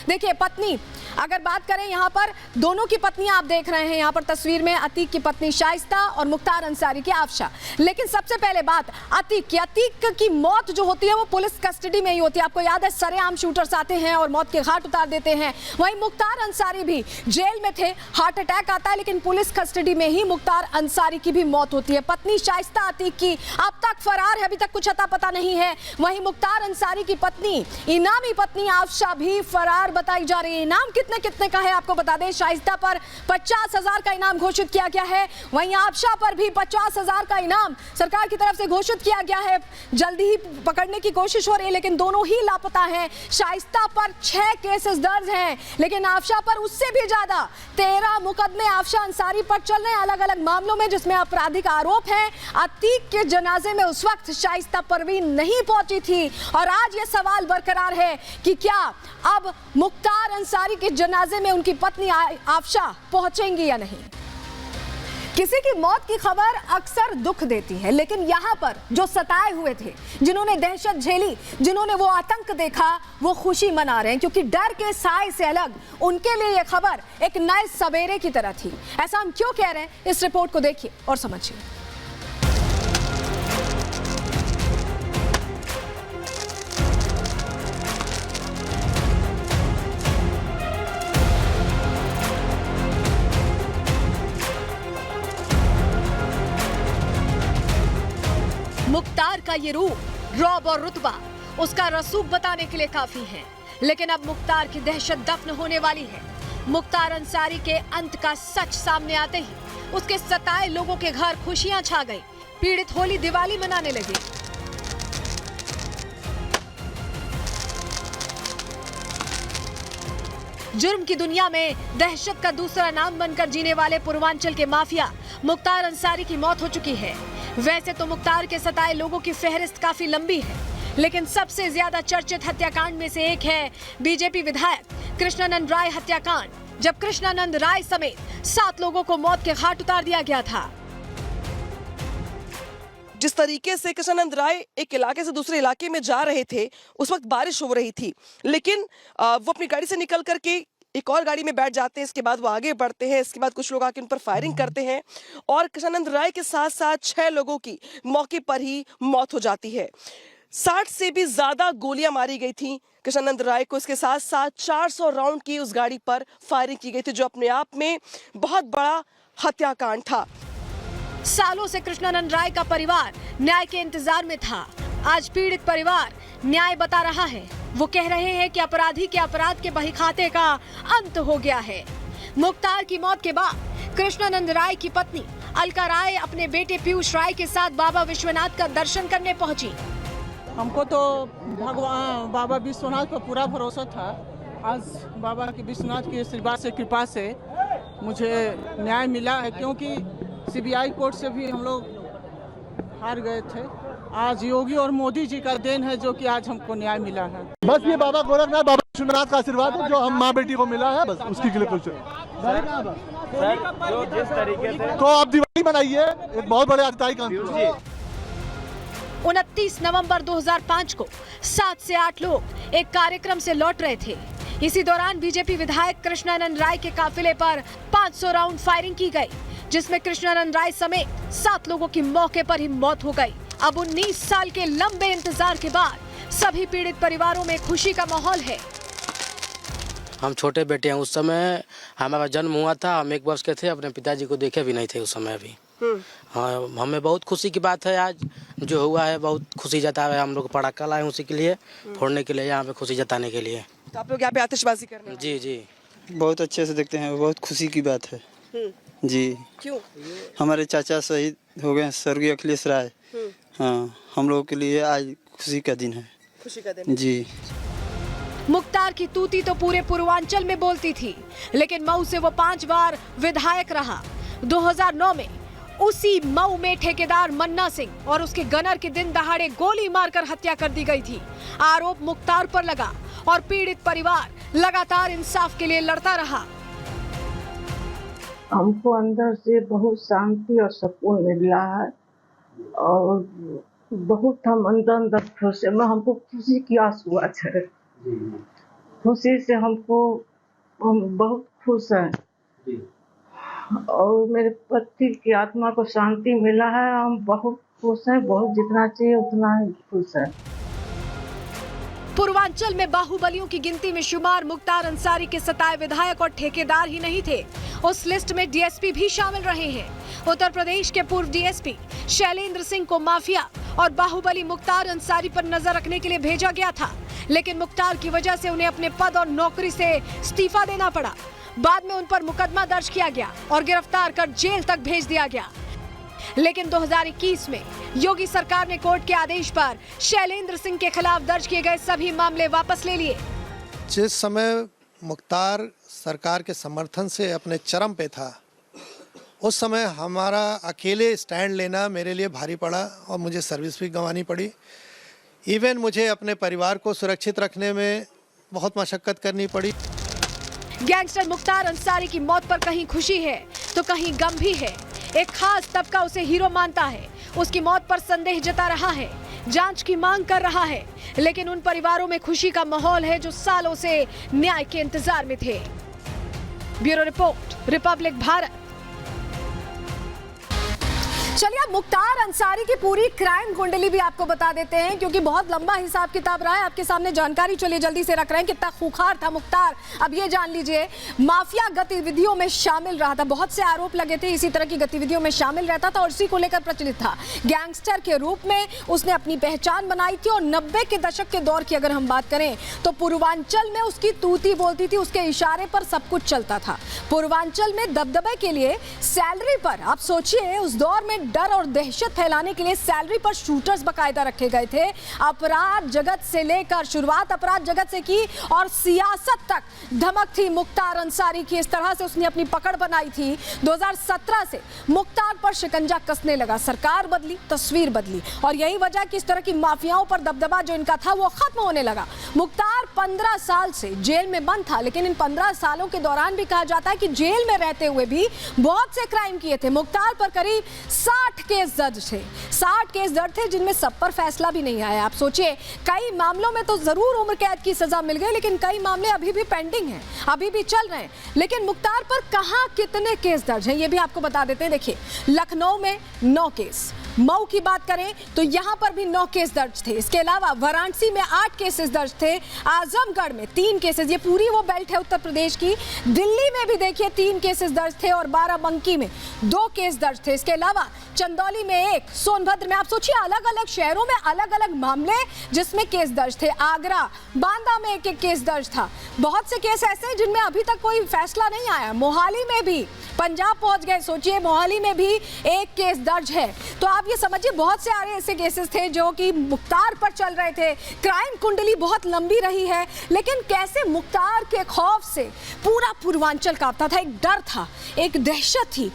देखिए पत्नी, अगर बात करें यहाँ पर दोनों की पत्नियां आप देख रहे हैं यहाँ पर तस्वीर में, अतीक की पत्नी शाइस्ता और मुख्तार अंसारी की आफशा। लेकिन सबसे पहले बात अतीक की मौत जो होती है वो पुलिस कस्टडी में ही होती है। आपको याद है सरेआम शूटर्स आते हैं और मौत के घाट उतार देते हैं। वहीं मुख्तार अंसारी भी जेल में थे, हार्ट अटैक आता है, लेकिन पुलिस कस्टडी में ही मुख्तार अंसारी की भी मौत होती है। पत्नी शाइस्ता अतीक की अब तक फरार है, अभी तक कुछ अता पता नहीं है। वहीं मुख्तार अंसारी की पत्नी, इनामी पत्नी आफशा भी फरार बताई जा रही है। इनाम कितने का है आपको बता दें, शाइस्ता पर 50,000 का इनाम घोषित किया गया है, वहीं आफशा पर भी 50,000 का इनाम सरकार की तरफ से घोषित किया गया है। जल्दी ही पकड़ने की कोशिश हो रही है, लेकिन दोनों ही लापता हैं। शाइस्ता पर 6 केसेस दर्ज हैं, लेकिन आफशा पर उससे भी ज्यादा 13 मुकदमे आफशा अंसारी पर चल रहे हैं अलग अलग मामलों में, जिसमें आपराधिक आरोप है। अतीक के जनाजे में उस वक्त शाइस्ता परवीन नहीं पहुंची थी और आज यह सवाल बरकरार है कि क्या अब मुख्तार अंसारी के जनाजे में उनकी पत्नी आफशा पहुंचेंगी या नहीं। किसी की मौत की खबर अक्सर दुख देती है, लेकिन यहाँ पर जो सताए हुए थे, जिन्होंने दहशत झेली, जिन्होंने वो आतंक देखा, वो खुशी मना रहे हैं, क्योंकि डर के साए से अलग उनके लिए यह खबर एक नए सवेरे की तरह थी। ऐसा हम क्यों कह रहे हैं, इस रिपोर्ट को देखिए और समझिए। मुख्तार का ये रूप, रौब और रुतबा उसका रसूख बताने के लिए काफी है, लेकिन अब मुख्तार की दहशत दफन होने वाली है। मुख्तार अंसारी के अंत का सच सामने आते ही उसके सताए लोगों के घर खुशियां छा गई। पीड़ित होली दिवाली मनाने लगे। जुर्म की दुनिया में दहशत का दूसरा नाम बनकर जीने वाले पूर्वांचल के माफिया मुख्तार अंसारी की मौत हो चुकी है। वैसे तो मुख्तार के सताए लोगों की फहरिस्त काफी लंबी है, लेकिन सबसे ज्यादा चर्चित हत्याकांड में से एक है बीजेपी विधायक कृष्णानंद राय हत्याकांड, जब कृष्णानंद राय समेत 7 लोगों को मौत के घाट उतार दिया गया था। जिस तरीके से कृष्णानंद राय एक इलाके से दूसरे इलाके में जा रहे थे, उस वक्त बारिश हो रही थी, लेकिन वो अपनी गाड़ी से निकल करके एक और गाड़ी में बैठ जाते हैं। इसके बाद वो आगे बढ़ते हैं, इसके बाद कुछ लोग आके उन पर फायरिंग करते हैं और कृष्णानंद राय के साथ साथ 6 लोगों की मौके पर ही मौत हो जाती है। 60 से भी ज्यादा गोलियां मारी गई थी कृष्णानंद राय को। इसके साथ साथ 400 राउंड की उस गाड़ी पर फायरिंग की गई थी, जो अपने आप में बहुत बड़ा हत्याकांड था। सालों से कृष्णानंद राय का परिवार न्याय के इंतजार में था। आज पीड़ित परिवार न्याय बता रहा है। वो कह रहे हैं कि अपराधी के अपराध के बहीखाते का अंत हो गया है। मुख्तार की मौत के बाद कृष्णानंद राय की पत्नी अलका राय अपने बेटे पीयूष राय के साथ बाबा विश्वनाथ का दर्शन करने पहुंची। हमको तो भगवान बाबा विश्वनाथ पर पूरा भरोसा था। आज बाबा के विश्वनाथ की आशीर्वाद से, कृपा से मुझे न्याय मिला है, क्योंकि सीबीआई कोर्ट से भी हम लोग हार गए थे। आज योगी और मोदी जी का देन है जो कि आज हमको न्याय मिला है। बस ये बाबा गोरखनाथ, बाबा विश्वनाथ का आशीर्वाद है जो हम माँ बेटी को मिला है, बस उसकी के लिए कुछ सर, जो जिस तरीके से तो आप दिवाली मनाइए, एक बहुत बड़े अधिकारी काम। 29 नवंबर 2005 को 7 से 8 लोग एक कार्यक्रम से लौट रहे थे। इसी दौरान बीजेपी विधायक कृष्णानंद राय के काफिले पर 500 राउंड फायरिंग की गई, जिसमें कृष्णानंद राय समेत 7 लोगों की मौके पर ही मौत हो गई। अब 19 साल के लंबे इंतजार के बाद सभी पीड़ित परिवारों में खुशी का माहौल है। हम छोटे बेटे हैं, उस समय हमारा जन्म हुआ था, हम 1 वर्ष के थे, अपने पिताजी को देखे भी नहीं थे उस समय अभी। हाँ, हमें बहुत खुशी की बात है। आज जो हुआ है बहुत खुशी जता रहे। हम लोग पटाखा लाए उसी के लिए, फोड़ने के लिए, यहाँ पे खुशी जताने के लिए। तो आप लोग यहाँ पे आतिशबाजी करने हैं? जी जी, बहुत अच्छे से देखते हैं, बहुत खुशी की बात है जी। क्यों? हमारे चाचा शहीद हो गए, स्वर्गीय अखिलेश राय। हाँ, हम लोगों के लिए आज खुशी का दिन है। खुशी का दिन जी। मुख्तार की तूती तो पूरे पूर्वांचल में बोलती थी, लेकिन मऊ से वो 5 बार विधायक रहा। 2009 में उसी मऊ में ठेकेदार मन्ना सिंह और उसके गनर के दिन दहाड़े गोली मारकर हत्या कर दी गई थी। आरोप मुख्तार पर लगा और पीड़ित परिवार लगातार इंसाफ के लिए लड़ता रहा। हमको अंदर से बहुत शांति और सुकून मिल रहा है और बहुत हम अंदर खुश है। हमको खुशी की आंसू आ रहे। खुशी से हम बहुत खुश हैं और मेरे पति की आत्मा को शांति मिला है। हम बहुत खुश हैं, बहुत जितना चाहिए उतना ही खुश हैं। पूर्वांचल में बाहुबलियों की गिनती में शुमार मुख्तार अंसारी के सताए विधायक और ठेकेदार ही नहीं थे, उस लिस्ट में डीएसपी भी शामिल रहे हैं। उत्तर प्रदेश के पूर्व डीएसपी शैलेंद्र सिंह को माफिया और बाहुबली मुख्तार अंसारी पर नजर रखने के लिए भेजा गया था, लेकिन मुख्तार की वजह से उन्हें अपने पद और नौकरी से इस्तीफा देना पड़ा। बाद में उन पर मुकदमा दर्ज किया गया और गिरफ्तार कर जेल तक भेज दिया गया। लेकिन 2021 में योगी सरकार ने कोर्ट के आदेश पर शैलेंद्र सिंह के खिलाफ दर्ज किए गए सभी मामले वापस ले लिए। जिस समय मुख्तार सरकार के समर्थन से अपने चरम पे था, उस समय हमारा अकेले स्टैंड लेना मेरे लिए भारी पड़ा और मुझे सर्विस भी गंवानी पड़ी। इवन मुझे अपने परिवार को सुरक्षित रखने में बहुत मशक्कत करनी पड़ी। गैंगस्टर मुख्तार अंसारी की मौत पर कहीं खुशी है तो कहीं गम भी है। एक खास तबका उसे हीरो मानता है, उसकी मौत पर संदेह जता रहा है, जांच की मांग कर रहा है, लेकिन उन परिवारों में खुशी का माहौल है जो सालों से न्याय के इंतजार में थे। Bureau report, Republic Bharat. चलिए अब मुख्तार अंसारी की पूरी क्राइम कुंडली भी आपको बता देते हैं, क्योंकि बहुत लंबा हिसाब किताब रहा है। आपके सामने जानकारी चलिए जल्दी से रख रहे हैं, कितना खूंखार था मुख्तार। अब ये जान लीजिए, माफिया गतिविधियों में शामिल रहा था, बहुत से आरोप लगे थे, इसी तरह की गतिविधियों में शामिल रहता था और इसी को लेकर प्रचलित था। गैंगस्टर के रूप में उसने अपनी पहचान बनाई थी और 90 के दशक के दौर की अगर हम बात करें तो पूर्वांचल में उसकी तूती बोलती थी, उसके इशारे पर सब कुछ चलता था। पूर्वांचल में दबदबे के लिए सैलरी पर, आप सोचिए उस दौर में डर और दहशत फैलाने के लिए सैलरी पर शूटर्स बकायदा रखे गए थे। अपराध जगत से लेकर, शुरुआत अपराध जगत से की और सियासत तक धमक थी मुख्तार अंसारी की। इस तरह से उसने अपनी पकड़ बनाई थी। 2017 से मुख्तार पर शिकंजा कसने लगा, सरकार बदली, तस्वीर बदली और यही वजह कि इस तरह की माफियाओं पर दबदबा जो इनका था वो खत्म होने लगा। मुख्तार 15 साल से जेल में बंद था, लेकिन इन 15 सालों के दौरान भी कहा जाता है कि जेल में रहते हुए भी बहुत से क्राइम किए थे। मुख्तार पर करीब 60 केस दर्ज थे, 60 केस दर्ज थे जिनमें सब पर फैसला भी नहीं आया। आप सोचिए, कई मामलों में तो जरूर उम्र कैद की सजा मिल गई, लेकिन कई मामले अभी भी पेंडिंग हैं, अभी भी चल रहे हैं। लेकिन मुख्तार पर कहां कितने केस दर्ज हैं ये भी आपको बता देते हैं। देखिए, लखनऊ में 9 केस, मऊ की बात करें तो यहां पर भी 9 केस दर्ज थे। इसके अलावा वाराणसी में 8 केसेस दर्ज थे, आजमगढ़ में 3 केसेस, ये पूरी वो बेल्ट है उत्तर प्रदेश की। दिल्ली में भी देखिए 3 केसेस दर्ज थे और बाराबंकी में 2 केस दर्ज थे। इसके अलावा चंदौली में 1, सोनभद्र में, आप सोचिए अलग अलग शहरों में अलग अलग मामले जिसमें केस दर्ज थे। आगरा, बांदा में 1-1 केस दर्ज था। बहुत से केस ऐसे हैं जिनमें अभी तक कोई फैसला नहीं आया। मोहाली में भी, पंजाब पहुंच गए, सोचिए मोहाली में भी 1 केस दर्ज है। तो आप ये समझिए बहुत से ऐसे केसेस थे जो कि मुख्तार पर चल रहे थे। क्राइम कुंडली बहुत लंबी रही है, लेकिन कैसे मुख्तार के खौफ से पूरा पूर्वांचल कांपता था। एक डर था, एक दहशत थी।